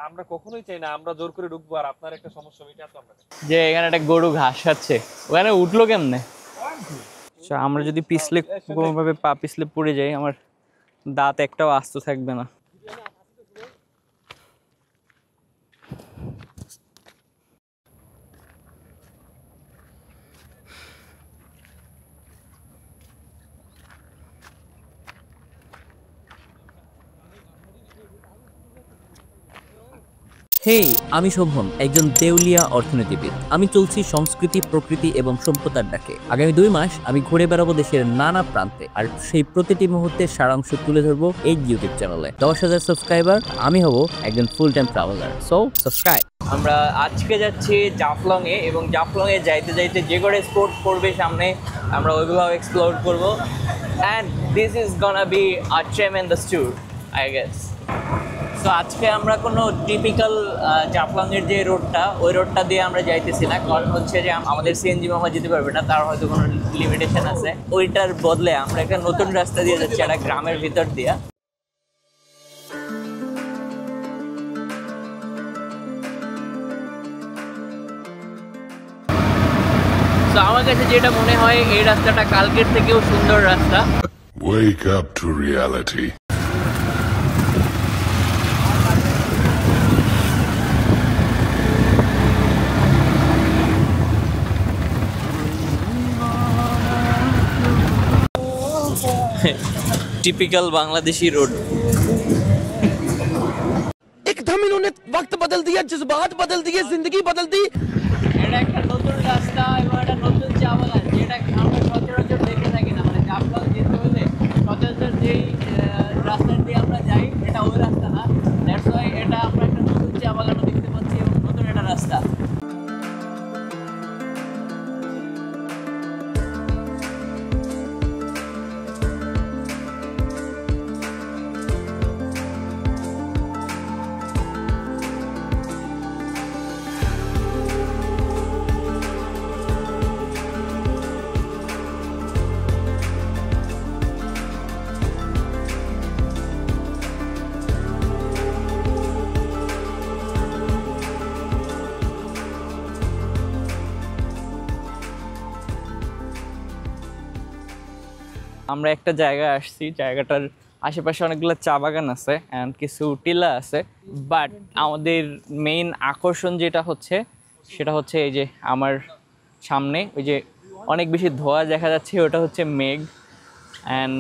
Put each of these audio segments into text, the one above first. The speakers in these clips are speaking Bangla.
আমরা কখনোই চাই না আমরা জোর করে ঢুকবো আর আপনার একটা সমস্যা এটা তো আমরা যে এখানে একটা গরু ঘাস খাচ্ছে ওখানে উঠলো কেমনে? আমরা যদি পিছলে কোনোভাবে পা পিছলে পড়ে যাই আমার দাঁত একটাও আস্ত থাকবে না। হেই, আমি শোভন, একজন দেউলিয়া অর্থনীতিবিদ। আমি চলছি সংস্কৃতি, প্রকৃতি এবং সভ্যতার ডাকে। আগামী 2 মাস আমি ঘুরে বেড়াবো দেশের নানা প্রান্তে, আর সেই প্রতিটি মুহূর্তের সারাংশ তুলে ধরবো এই ইউটিউব চ্যানেলে। 10,000 সাবস্ক্রাইবার, আমি হব একজন full time traveller. So subscribe. আমরা আজকে যাচ্ছি জাফলং এ, এবং জাফলং এ যাইতে যাইতে যে করে স্পোর্ট পড়বে সামনে আমরা ওইগুলো এক্সপ্লোর করব। And this is গনা be a tremendous tour I guess. তো আজকে আমরা কোনো টিপিক্যাল জাফলংয়ের যে রোডটা ওই রোডটা দিয়ে আমরা যাইতেছি না, কারণ হচ্ছে যে আমাদের সিএনজি মামা যেতে পারবে না, তার হয়তো কোনো লিমিটেশন আছে। ওইটার বদলে আমরা একটা নতুন রাস্তা দিয়ে যাচ্ছি, একটা গ্রামের ভিতর দিয়ে। তো আমার কাছে যেটা মনে হয় এই রাস্তাটা কালকের থেকেও সুন্দর রাস্তা। Wake up to reality. Typical Bangladeshi road. एकदम इन्होंने वक्त बदल दिया, जज्बात बदल दिए, जिंदगी बदल दी। এটা একটা নতুন রাস্তা এবং একটা নতুন চা বাগান, যেটা আমরা সচরাচর দেখে থাকি না। মানে জাফলং যেতে হলে সচরাচর যেই রাস্তা দিয়ে আমরা যাই এটা ওই রাস্তা না। দ্যাটস ওয়াই এটা আমরা একটা নতুন চা বাগানও দেখতে পাচ্ছি এবং নতুন একটা রাস্তা। আমরা একটা জায়গায় আসছি, জায়গাটার আশেপাশে অনেকগুলো চা বাগান আছে অ্যান্ড কিছু টিলা আছে, বাট আমাদের মেইন আকর্ষণ যেটা হচ্ছে সেটা হচ্ছে এই যে আমার সামনে ওই যে অনেক বেশি ধোঁয়া দেখা যাচ্ছে, ওটা হচ্ছে মেঘ অ্যান্ড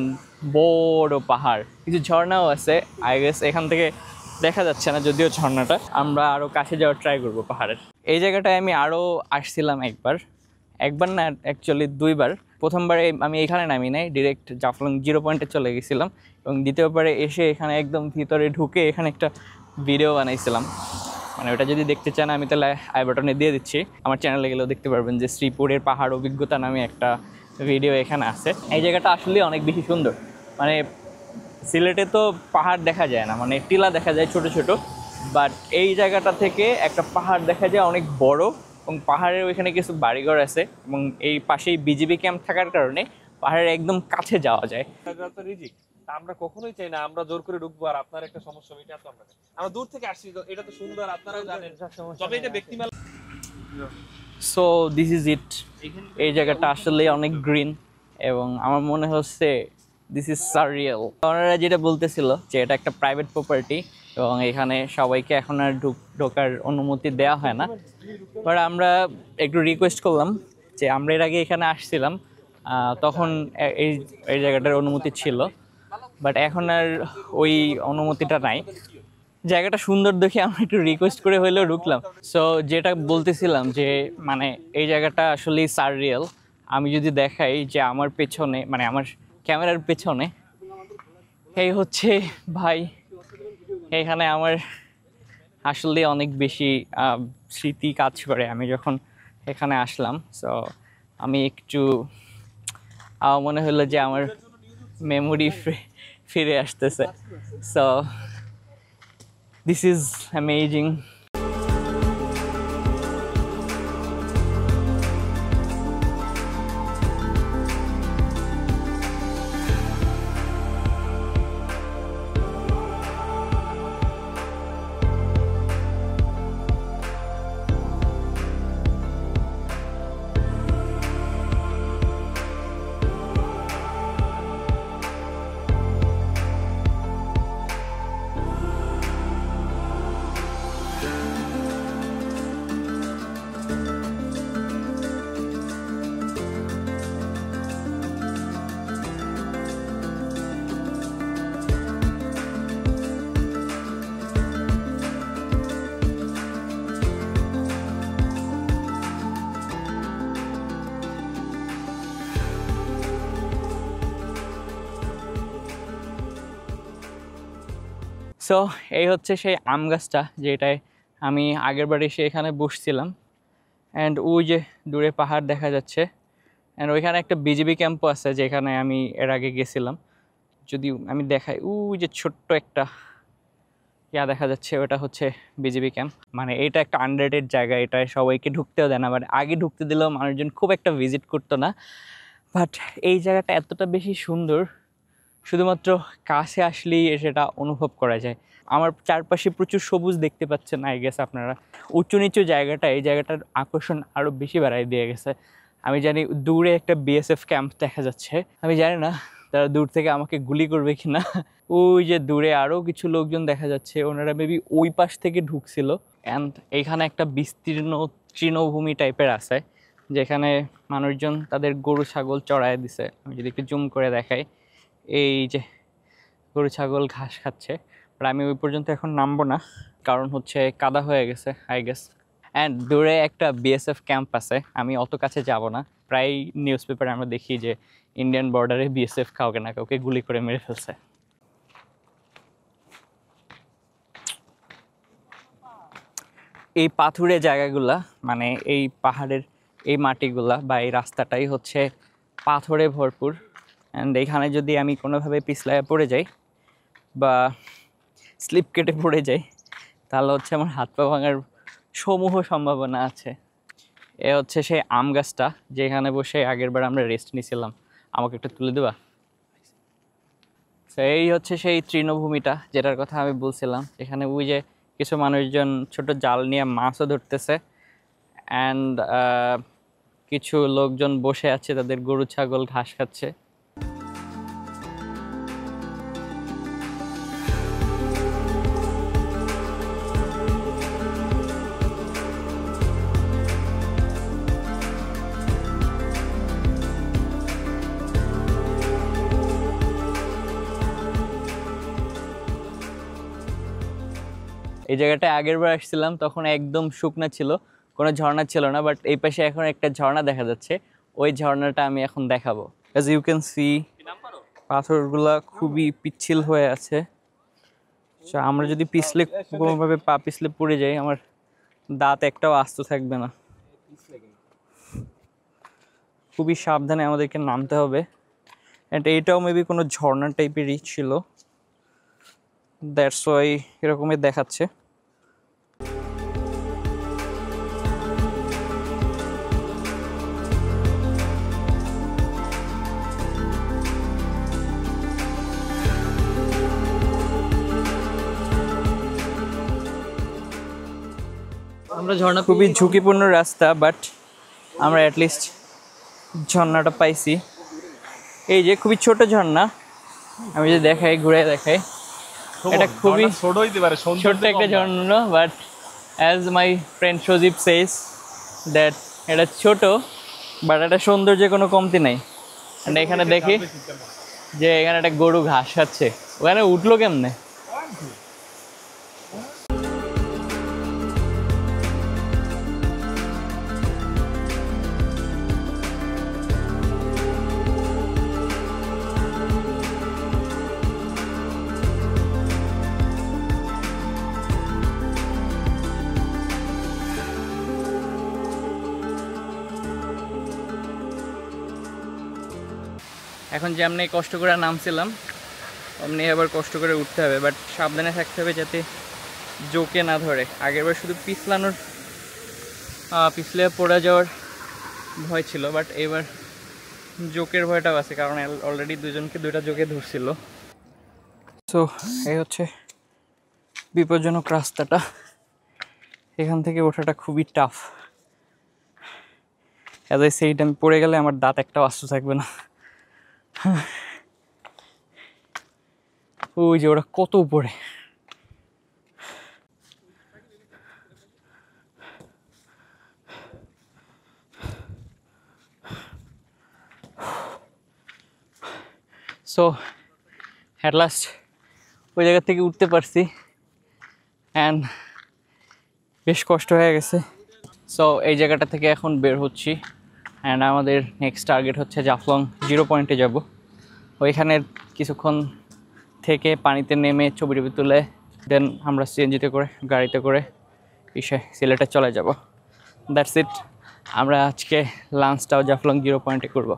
বড় পাহাড়, কিছু ঝর্ণাও আছে। আই গেস এখান থেকে দেখা যাচ্ছে না যদিও ঝর্ণাটা, আমরা আরও কাছে যাওয়ার ট্রাই করবো পাহাড়ের। এই জায়গাটায় আমি আরও আসছিলাম একবার না অ্যাকচুয়ালি 2বার। প্রথমবারে আমি এখানে নামি নাই, ডিরেক্ট জাফলং 0 পয়েন্টে চলে গেছিলাম, এবং দ্বিতীয়বারে এসে এখানে একদম ভিতরে ঢুকে এখানে একটা ভিডিও বানাইছিলাম। মানে ওটা যদি দেখতে চান আমি তাহলে আই বাটনে দিয়ে দিচ্ছি, আমার চ্যানেলে গেলেও দেখতে পারবেন যে শ্রীপুরের পাহাড় অভিজ্ঞতা নামে একটা ভিডিও এখানে আছে। এই জায়গাটা আসলে অনেক বেশি সুন্দর। মানে সিলেটে তো পাহাড় দেখা যায় না, মানে টিলা দেখা যায় ছোট ছোট, বাট এই জায়গাটা থেকে একটা পাহাড় দেখা যায় অনেক বড়, এবং পাহাড়ের ওইখানে কিছু বাড়িঘর আছে, এবং এই পাশেই বিজিবি ক্যাম্প থাকার কারণে পাহাড়ের একদম কাছে যাওয়া যায়। আমরা কখনোই চাই না আমরা জোর করে ঢুকবো আর আপনার একটা সমস্যা এটা তো আমরা দূর থেকে আসছি, এটা তো সুন্দর, আপনারাও জানেন, তবে এটা ব্যক্তিমালা। So this is it. এই জায়গাটা আসলে অনেক গ্রিন এবং আমার মনে হচ্ছে দিস ইজ সাররিয়াল। ওনারা যেটা বলতেছিল যে এটা একটা প্রাইভেট প্রপার্টি এবং এখানে সবাইকে এখন আর ঢোকার অনুমতি দেওয়া হয় না, বাট আমরা একটু রিকোয়েস্ট করলাম যে আমরা এর আগে এখানে আসছিলাম, তখন এই জায়গাটার অনুমতি ছিল, বাট এখন আর ওই অনুমতিটা নাই। জায়গাটা সুন্দর দেখে আমরা একটু রিকোয়েস্ট করে হলেও ঢুকলাম। সো যেটা বলতেছিলাম যে মানে এই জায়গাটা আসলেই সাররিয়াল। আমি যদি দেখাই যে আমার পেছনে, মানে আমার ক্যামেরার পেছনে এই হচ্ছে ভাই, এখানে আমার আসলে অনেক বেশি স্মৃতি কাজ করে আমি যখন এখানে আসলাম। সো আমি একটু মনে হলো যে আমার মেমোরি ফিরে আসতেছে। So this is amazing. So এই হচ্ছে সেই আম গাছটা যেটায় আমি আগের বার এসে এখানে বসছিলাম। অ্যান্ড ওই যে দূরে পাহাড় দেখা যাচ্ছে, অ্যান্ড ওইখানে একটা বিজিবি ক্যাম্পও আছে যেখানে আমি এর আগে গেছিলাম। যদি আমি দেখাই, ওই যে ছোট্ট একটা দেখা যাচ্ছে, ওটা হচ্ছে বিজিবি ক্যাম্প। মানে এটা একটা আন্ডাররেটেড জায়গা, এটায় সবাইকে ঢুকতেও দেয় না, মানে আগে ঢুকতে দিলেও মানুষজন খুব একটা ভিজিট করতো না। বাট এই জায়গাটা এতটা বেশি সুন্দর, শুধুমাত্র কাছে আসলেই সেটা অনুভব করা যায়। আমার চারপাশে প্রচুর সবুজ দেখতে পাচ্ছেন আই গেস আপনারা। উঁচু নিচু জায়গাটা এই জায়গাটার আকর্ষণ আরও বেশি বাড়াই দিয়ে গেছে। আমি জানি দূরে একটা বিএসএফ ক্যাম্প দেখা যাচ্ছে, আমি জানি না তারা দূর থেকে আমাকে গুলি করবে কি না। ওই যে দূরে আরও কিছু লোকজন দেখা যাচ্ছে, ওনারা মেবি ওই পাশ থেকে ঢুকছিল। অ্যান্ড এইখানে একটা বিস্তীর্ণ তৃণভূমি টাইপের আছে যেখানে মানুষজন তাদের গরু ছাগল চড়ায় দিছে। আমি যদি একটু জুম করে দেখাই, এই যে গরু ছাগল ঘাস খাচ্ছে। আর আমি ওই পর্যন্ত এখন নামবো না, কারণ হচ্ছে কাদা হয়ে গেছে আই গেস। অ্যান্ড দূরে একটা বিএসএফ ক্যাম্প আছে, আমি অত কাছে যাব না। প্রায় নিউজ পেপারে আমরা দেখি যে ইন্ডিয়ান বর্ডারে বিএসএফ কাউকে না কাউকে গুলি করে মেরে ফেলছে। এই পাথুরে জায়গাগুলা, মানে এই পাহাড়ের এই মাটিগুলা বা এই রাস্তাটাই হচ্ছে পাথরে ভরপুর। অ্যান্ড এইখানে যদি আমি কোনোভাবে পিছলায় পড়ে যাই বা স্লিপ কেটে পড়ে যাই, তাহলে হচ্ছে আমার হাত পা ভাঙার সমূহ সম্ভাবনা আছে। এ হচ্ছে সেই আম গাছটা যেখানে বসে আগের বার আমরা রেস্ট নিয়েছিলাম। আমাকে একটু তুলে দেবা? তো এই হচ্ছে সেই তৃণভূমিটা যেটার কথা আমি বলছিলাম। এখানে ওই যে কিছু মানুষজন ছোট জাল নিয়ে মাছও ধরতেছে, অ্যান্ড কিছু লোকজন বসে আছে, তাদের গরু ছাগল ঘাস খাচ্ছে। এই জায়গাটায় আগের বার আসছিলাম তখন একদম শুকনা ছিল, কোনো ঝর্ণা ছিল না। বাট এই পাশে এখন একটা ঝর্ণা দেখা যাচ্ছে, ওই ঝর্ণাটা আমি এখন দেখাবো। অ্যাজ ইউ ক্যান সি পাথরগুলা খুবই পিচ্ছিল হয়ে আছে। আমরা যদি পিছলে কোনোভাবে পা পিছলে পড়ে যাই, আমার দাঁত একটাও আস্ত থাকবে না। খুবই সাবধানে আমাদেরকে নামতে হবে। অ্যান্ড এইটাও মেবি কোনো ঝর্ণা টাইপেরই ছিল, দ্যাটস ওয়াই এরকমই দেখাচ্ছে। আমরা ঝর্ণা খুবই ঝুঁকিপূর্ণ রাস্তা, বাট আমরা অ্যাটলিস্ট ঝর্ণাটা পাইছি। এই যে খুবই ছোট ঝর্ণা, আমি যদি দেখাই, ঘুরে দেখাই, এটা খুবই ছোট হইতে পারে, ছোট্ট একটা ঝর্ণা। But as my friend Sajib says that এটা ছোট, বাট এটা সৌন্দর্যে কোনো কমতি নাই। এখানে দেখি যে এখানে একটা গরু ঘাস খাচ্ছে, ওখানে উঠলো কেমনে? এখন যেমনি কষ্ট করে নামছিলাম অমনি আবার কষ্ট করে উঠতে হবে, বাট সাবধানে থাকতে হবে যাতে জোকে না ধরে। আগেরবার শুধু পিছলে পড়ে যাওয়ার ভয় ছিল, বাট এবার জোকের ভয়টাও আছে, কারণ অলরেডি দুজনকে দুইটা জোকে ধরছিল। সো এই হচ্ছে বিপজ্জনক রাস্তাটা, এখান থেকে ওঠাটা খুবই টাফ। এজ আই সেইটা আমি পড়ে গেলে আমার দাঁত একটাও আস্ত থাকবে না। ওই যে ওরা কত উপরে। সো অ্যাট লাস্ট ওই জায়গা থেকে উঠতে পারছি, অ্যান্ড বেশ কষ্ট হয়ে গেছে। সো এই জায়গাটা থেকে এখন বের হচ্ছি, অ্যান্ড আমাদের নেক্সট টার্গেট হচ্ছে জাফলং 0 পয়েন্টে যাব। ওইখানে কিছুক্ষণ থেকে পানিতে নেমে ছবি টবি তুলে দেন আমরা সিএনজিতে করে গাড়িতে করে সিলেটে চলে যাব। That's it. আমরা আজকে লাঞ্চটাও জাফলং 0 পয়েন্টে করব।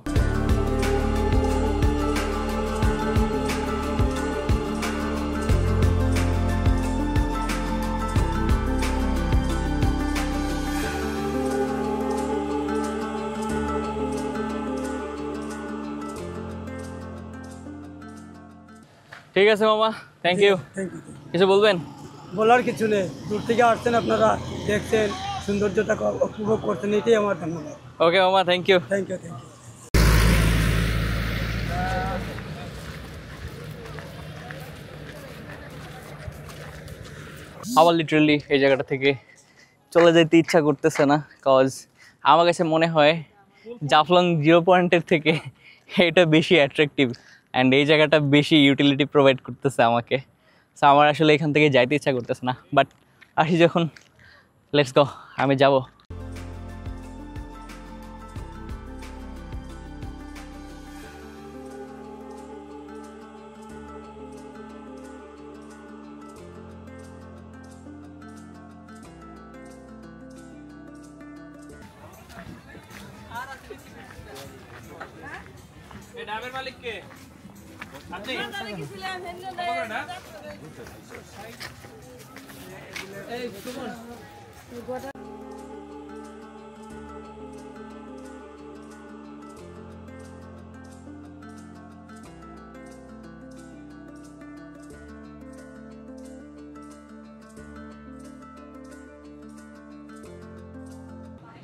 ঠিক আছে মামা, থ্যাংক ইউ। কিছু বলবেন? বলার কিছু নেই, দূর থেকে আসছেন আপনারা, দেখছেন, সৌন্দর্যটা উপভোগ করছেন, এটাই আমার ধন্যবাদ। ওকে মামা, thank you. Thank you, thank you. আমার লিটারালি এই জায়গাটা থেকে চলে যেতে ইচ্ছা করতেছে না, কজ আমার কাছে মনে হয় জাফলং 0 পয়েন্টের থেকে এটা বেশি অ্যাট্রাকটিভ অ্যান্ড এই জায়গাটা বেশি ইউটিলিটি প্রোভাইড করতেছে আমাকে। সো আমার আসলে এখান থেকে যাইতে ইচ্ছা করতেছে না, বাট আসি যখন, লেটস গো, আমি যাব। এই ডাবের মালিক কে? আপনি?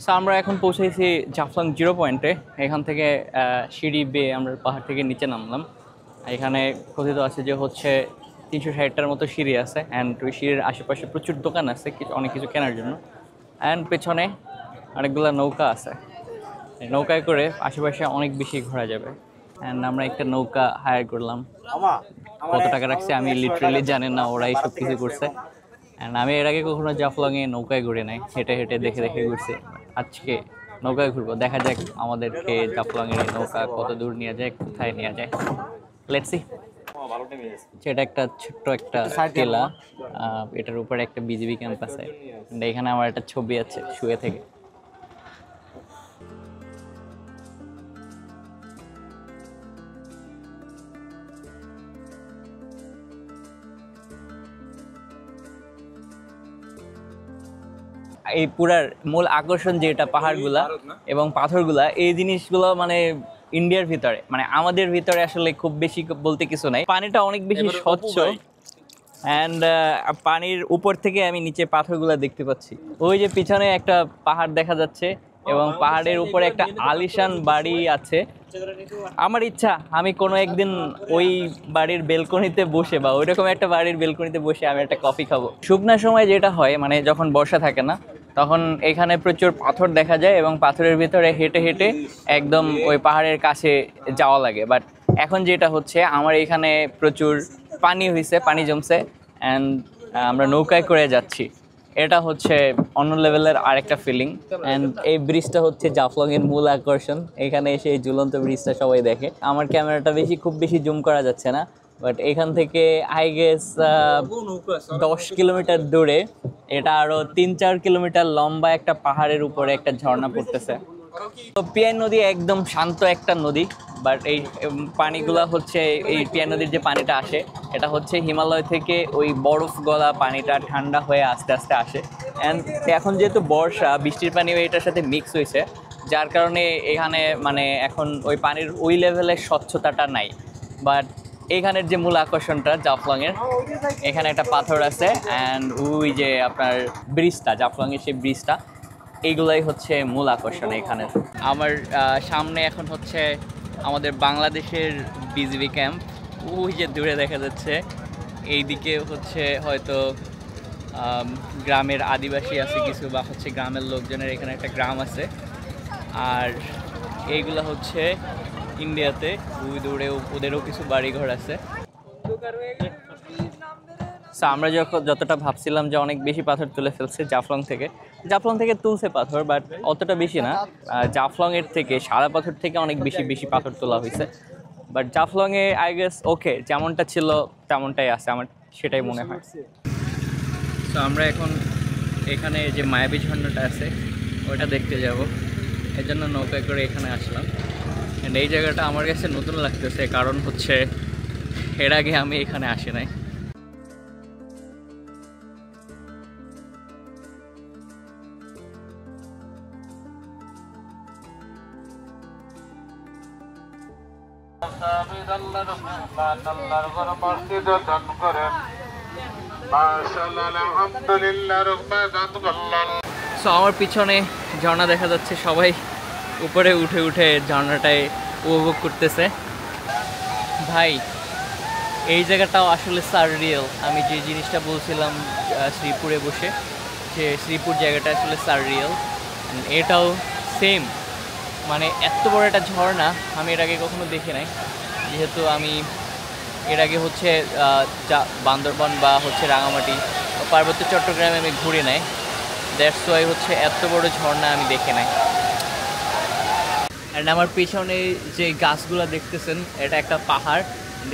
সো আমরা এখন পৌঁছেছি জাফলং 0 পয়েন্টে। এখান থেকে সিঁড়ি বেয়ে আমরা পাহাড় থেকে নিচে নামলাম। এখানে কথিত আছে যে হচ্ছে 360টার মতো সিঁড়ি আছে অ্যান্ড ওই সিঁড়ির আশেপাশে প্রচুর দোকান আছে অনেক কিছু কেনার জন্য। অ্যান্ড পেছনে অনেকগুলো নৌকা আছে, এই নৌকায় করে আশেপাশে অনেক বেশি ঘোরা যাবে। অ্যান্ড আমরা একটা নৌকা হায়ার করলাম। কত টাকা রাখছে আমি লিটারেলি জানি না, ওরাই সব কিছু করছে। অ্যান্ড আমি এর আগে কখনো জাফলংয়ে নৌকায় ঘুরে নাই, হেঁটে হেঁটে দেখে দেখে ঘুরছি। আজকে নৌকায় ঘুরবো, দেখা যাক আমাদেরকে জাফলংয়ের এই নৌকা কত দূর নিয়ে যায়, কোথায় নিয়ে যায়। Let's see. এটা একটা ছোট্ট একটা টিলা, এটার উপরে একটা বিজিবি ক্যাম্প আছে। এখানে আমার একটা ছবি আছে শুয়ে থেকে। এই পুরার মূল আকর্ষণ যেটা পাহাড়গুলা এবং পাথরগুলা, এই জিনিসগুলো মানে ইন্ডিয়ার ভিতরে, মানে আমাদের ভিতরে আসলে খুব বেশি বলতে কিছু নাই। পানিটা অনেক বেশি স্বচ্ছ অ্যান্ড পানির উপর থেকে আমি নিচে পাথরগুলা দেখতে পাচ্ছি। ওই যে পিছনে একটা পাহাড় দেখা যাচ্ছে এবং পাহাড়ের উপরে একটা আলিশান বাড়ি আছে। আমার ইচ্ছা আমি কোনো একদিন ওই বাড়ির বেলকনিতে বসে বা ওইরকম একটা বাড়ির বেলকনিতে বসে আমি একটা কফি খাবো। শুকনার সময় যেটা হয়, মানে যখন বর্ষা থাকে না, তখন এখানে প্রচুর পাথর দেখা যায় এবং পাথরের ভিতরে হেঁটে হেঁটে একদম ওই পাহাড়ের কাছে যাওয়া লাগে। বাট এখন যেটা হচ্ছে, আমার এখানে প্রচুর পানি হয়েছে, পানি জমছে অ্যান্ড আমরা নৌকায় করে যাচ্ছি। এটা হচ্ছে অন্য লেভেলের আরেকটা ফিলিং। অ্যান্ড এই ব্রিজটা হচ্ছে জাফলংয়ের মূল আকর্ষণ। এখানে এসে এই ঝুলন্ত ব্রিজটা সবাই দেখে। আমার ক্যামেরাটা খুব বেশি জুম করা যাচ্ছে না, বাট এখান থেকে আই গেস 10 কিলোমিটার দূরে এটা আরও 3-4 কিলোমিটার লম্বা একটা পাহাড়ের উপরে একটা ঝর্ণা পড়তেছে। তো পিয়াই নদী একদম শান্ত একটা নদী, বাট এই পানিগুলা হচ্ছে, এই পিয়াই নদীর যে পানিটা আসে এটা হচ্ছে হিমালয় থেকে ওই বরফ গলা পানিটা ঠান্ডা হয়ে আস্তে আস্তে আসে। অ্যান্ড এখন যেহেতু বর্ষা, বৃষ্টির পানি এটার সাথে মিক্স হয়েছে, যার কারণে এখানে মানে এখন ওই পানির ওই লেভেলের স্বচ্ছতাটা নাই। বাট এখানের যে মূল আকর্ষণটা জাফলংয়ের, এখানে একটা পাথর আছে অ্যান্ড ওই যে আপনার ব্রিজটা, জাফলংয়ের সেই ব্রিজটা, এইগুলাই হচ্ছে মূল আকর্ষণ এখানে। আমার সামনে এখন হচ্ছে আমাদের বাংলাদেশের বিজিবি ক্যাম্প, ওই যে দূরে দেখা যাচ্ছে। এইদিকে হচ্ছে হয়তো গ্রামের আদিবাসী আছে কিছু, বা হচ্ছে গ্রামের লোকজনের এখানে একটা গ্রাম আছে। আর এইগুলো হচ্ছে ইন্ডিয়াতে, ওই দূরে ওদেরও কিছু বাড়িঘর আছে। আমরা যতটা ভাবছিলাম যে অনেক বেশি পাথর তুলে ফেলছে জাফলং থেকে তুলছে পাথর, বাট অতটা বেশি না। জাফলংয়ের থেকে, সাদা পাথর থেকে অনেক বেশি পাথর তোলা হয়েছে। বাট জাফলংয়ে আই গেস ওকে, যেমনটা ছিল তেমনটাই আছে, আমার সেটাই মনে হয়। তো আমরা এখন এখানে যে মায়াবী ঝর্ণাটা আছে ওটা দেখতে যাব, এর জন্য নৌকায় করে এখানে আসলাম। অ্যান্ড এই জায়গাটা আমার কাছে নতুন লাগতেছে, কারণ হচ্ছে এর আগে আমি এখানে আসি নাই। সো আমার পিছনে ঝর্ণা দেখা যাচ্ছে, সবাই উপরে উঠে উঠে ঝর্ণাটায় উপভোগ করতেছে। ভাই এই জায়গাটাও আসলে সাররিয়াল। আমি যে জিনিসটা বলছিলাম শ্রীপুরে বসে, যে শ্রীপুর জায়গাটা আসলে সাররিয়াল, এটাও সেম। মানে এত বড় একটা ঝর্ণা আমি এর আগে কখনো দেখি নাই, যেহেতু আমি এর আগে হচ্ছে বান্দরবান বা হচ্ছে রাঙামাটি পার্বত্য চট্টগ্রামে আমি ঘুরি নাই। দ্যাটস ওয়াই হচ্ছে এত বড় ঝর্ণা আমি দেখি নাই। অ্যান্ড আমার পিছনে যে গাছগুলো দেখতেছেন এটা একটা পাহাড়,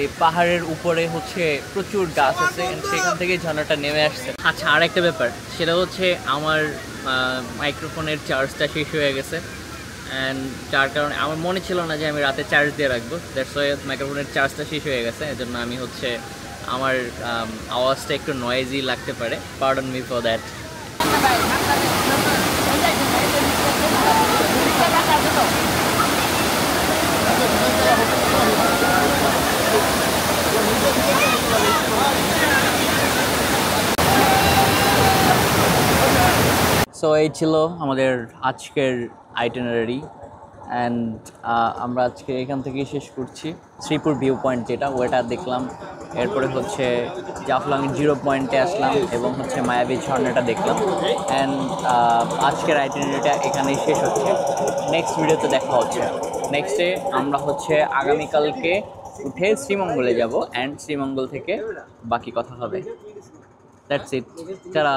এই পাহাড়ের উপরে হচ্ছে প্রচুর গাছ আছে, সেখান থেকে ঝর্ণাটা নেমে আসছে। আচ্ছা, আর একটা ব্যাপার, সেটা হচ্ছে আমার মাইক্রোফোনের চার্জটা শেষ হয়ে গেছে, অ্যান্ড যার কারণে আমার মনে ছিল না যে আমি রাতে চার্জ দিয়ে রাখবো। দ্যাটস ওয়াই মাইক্রোফোনের চার্জটা শেষ হয়ে গেছে, এজন্য আমি হচ্ছে আমার আওয়াজটা একটু নয়েজি লাগতে পারে। Pardon me for that. So এই ছিল আমাদের আজকের আইটিনারি, অ্যান্ড আমরা আজকে এখান থেকেই শেষ করছি। শ্রীপুর ভিউ পয়েন্ট যেটা ওটা দেখলাম, এরপরে হচ্ছে জাফলংয়ের 0 পয়েন্টে আসলাম এবং হচ্ছে মায়াবী ঝর্ণাটা দেখলাম। অ্যান্ড আজকের আইটিনারিটা এখানেই শেষ হচ্ছে। নেক্সট ভিডিওতে দেখা হচ্ছে। নেক্সটে আমরা হচ্ছে আগামীকালকে উঠে শ্রীমঙ্গলে যাব, অ্যান্ড শ্রীমঙ্গল থেকে বাকি কথা হবে। দ্যাটস ইট, তারা।